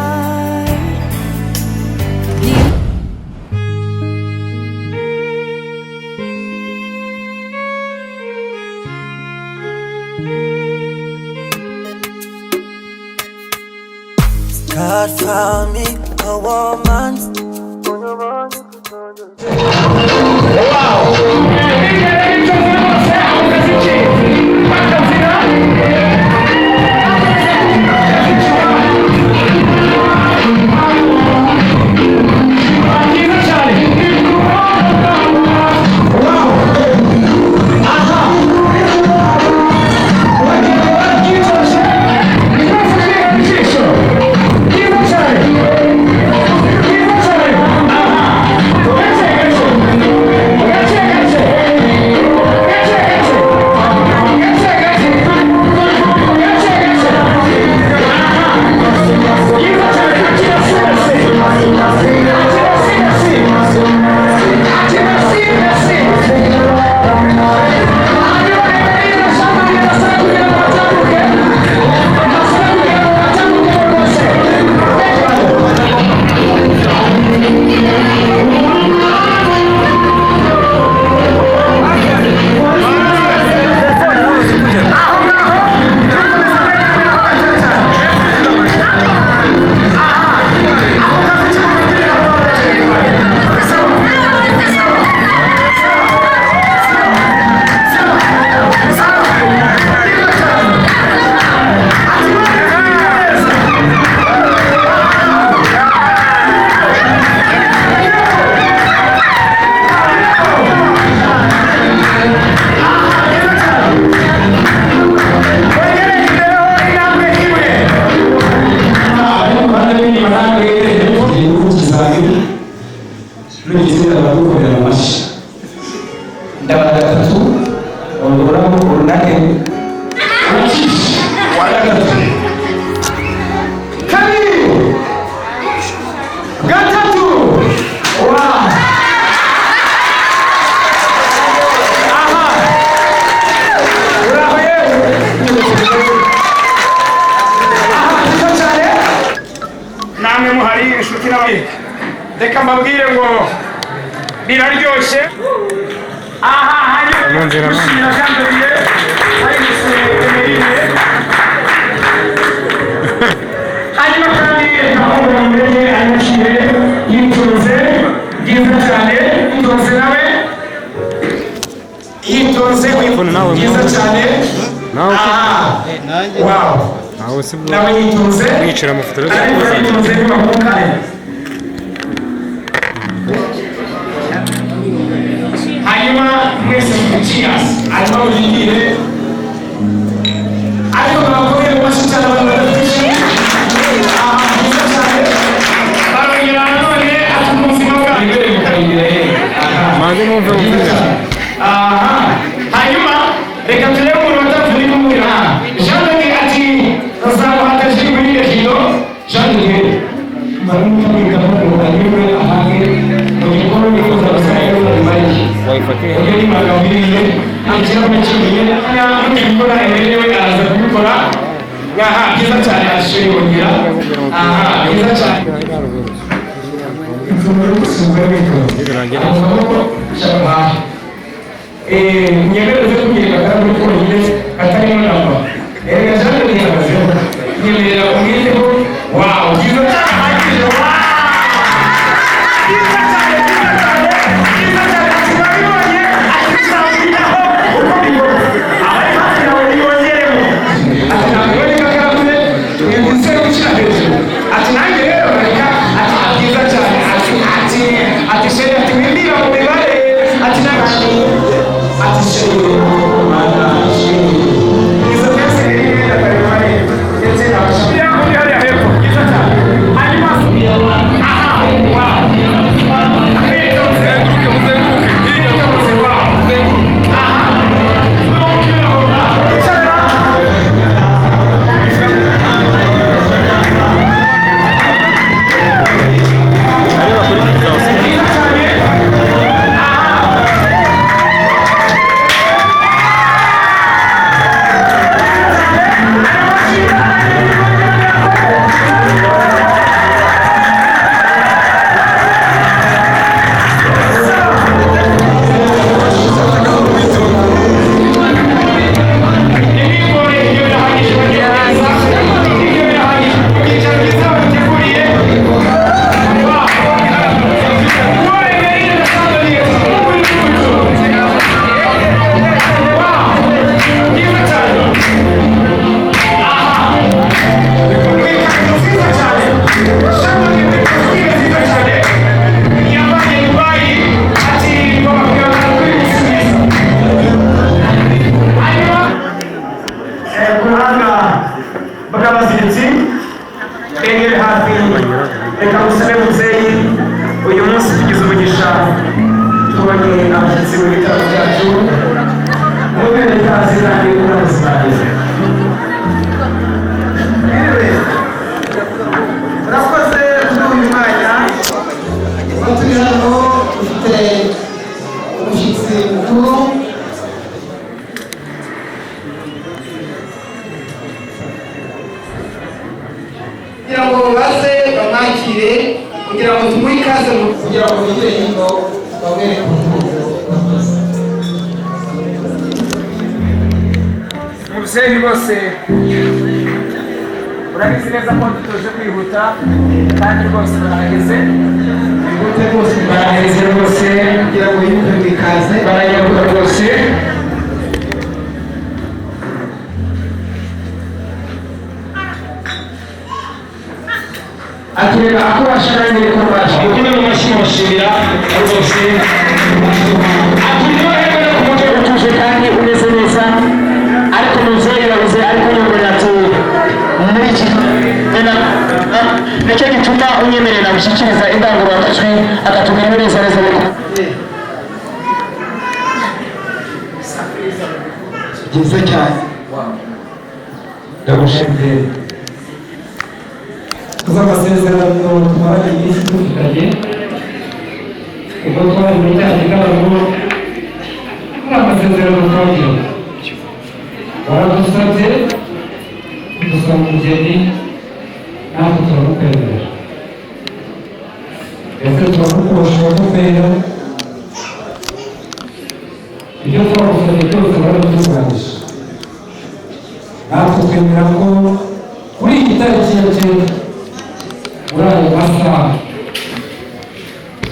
God found me a woman. reka mbabwire ngo biraryoshye aha hari gushira jambiye hari gusemerire hanyuma kandi ntabwo mbere anashire yitunze byiza cyane yitonze nawe yitonze byiza cyane wow nawe yitonze wicara mu foto yitonze bibahuka hanyuma mwese cheers hanyuma mujigire ariko bakomeye mu mashyi cyane abantu badafite byiza cyane barongera nanone ati mu buzima bwawe imbere mukarindira maze mwumve mubwira hanyuma reka turebe umuntu watapfuna kumubwira Jean de ati azamuhagaje muri rekido Jean de barimo kumwita mu kanywe ahange mu gikorwa bifuza basaya n'abayimaji wayifatira iyo magambo yiye akira mu cyumye kandi gukora emerewe araza kubikora ngaha byiza cyane ashiri bongira byiza cyane nyemereze kugira kandi konyine katarimo namba erega cyane nihagaze nyemerera umwiteho wow byiza cyane hakije wow byiza cyane byiza cyane akibabibonye akizamuriraho uko bigomba abari hafi nawe niyongeremo ati ntabwo iboneka karabuze umusore ukina hejuru ati nanjye rero reka ati byiza cyane ati sheri ati wimbira mu mibare ati nanjye ati sheri mana sheri izo byose rero ndakaremare ndetse n'abashaka muri hariya hepfo byiza cyane hanyuma aha wow Mubyeyi bose urabizi neza ko dutoje kwihuta kandi rwose baraheze bihute rwose baraheze rwose kugira ngo yumve bikaze barayabuka rwose atureba ako bashaka ko baje kuko mu mashyi bashimira rwose aturyohewe no kumutwe utuje kandi umeze neza ariko muzeye yabuze ariko nyumvira ati muri iki nicyo gituma unyemerera gushyikiriza indangururamajwi akatubwira neza neza ariko byiza cyane ndagushimiye z'amasezerano tumaranye iminsi dufitanye ubwo twari mu cyane n'abantu n'amasezerano twongera waradusabye dusaba umugeni natwe turamukwemera ndetse turakukosha kubera ibyo twagusabye byose baradutunganyije natwe twemera ko kuri iyi tariki ya kera muri ayo masaha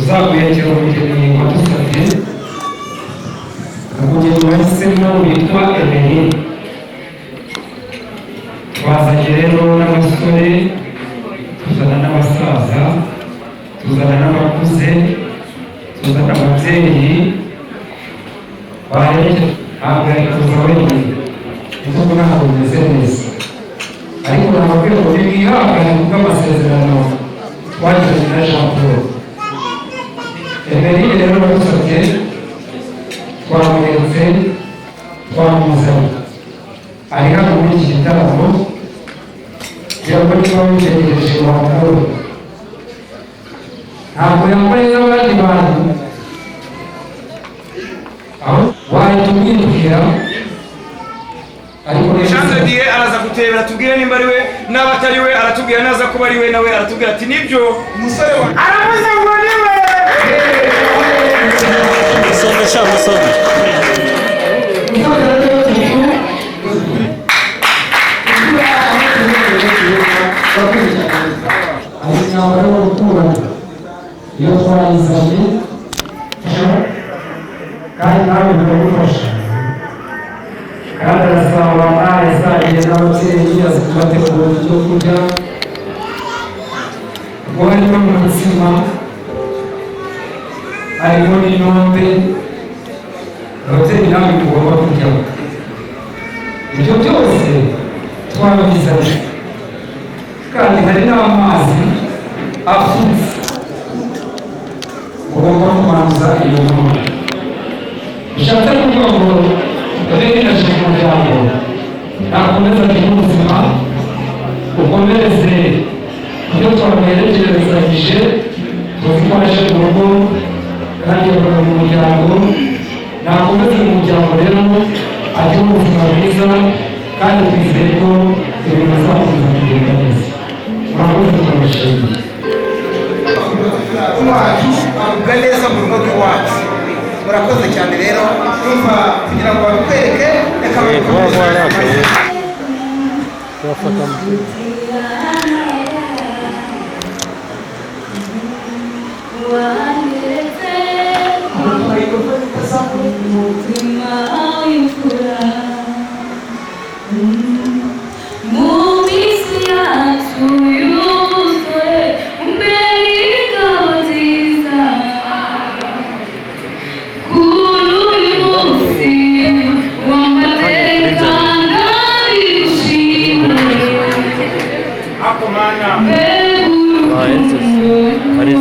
uzakuyakira umugeni wadusabye. Umugeni wahisemo witwa Emeline. Twazanye rero n'abasore, tuzana n'abasaza, tuzana n'abakuze, tuzana ababyeyi baherekeje. Ntabwo yari kuza wenyine, kuko ntabwo bimeze neza, ariko nababwira ngo nimwihangane kubw'amasezerano twagiranye na Jean Paul. Emeline rero badusabye, twamweretse, twamuzanye, ari hano muri iki gitaramo kugira ngo niba witegereje wamubona. Ntabwo yambaye nk'abandi bantu, aho wahita umwibwira, ariko Jean de Dieu araza kutebera tubwire nimba ari we n'aba atari we, aratubwira naza kuba ari we nawe aratubwira ati nibyo umusore wa aravuze ngo ni we. Musomesha musome. imyambaro yo gukurana iyo twayizanye kandi nawe biragufasha, kandi arasaba yasangiye n'ababyeyi aza kubategura ibyo kurya, ubwo harimo umutsima, harimo n'inombe, ababyeyi nawe mugomba kurya. Ibyo byose twabizanye, kandi hari n'amazi afutse ugomba kumanza iyo nkomyi. Bishatse kuvuga ngo rero inaje mu muryango nakomeza kugira ubuzima, ukomereze ibyo twamuherekerezanyije, tuzikoreshe mu rugo kandi yakora mu muryango, nakomeze mu muryango rero agire ubuzima bwiza, kandi twizeye ko ibintu bizakomeza kugenda neza. Murakoze, turabashimiye. Wacu avuga neza mu rugo rw'iwacu. Murakoze cyane rero, kumva kugira ngo babikwereke reka babikomeze. Ah, este es. Parece.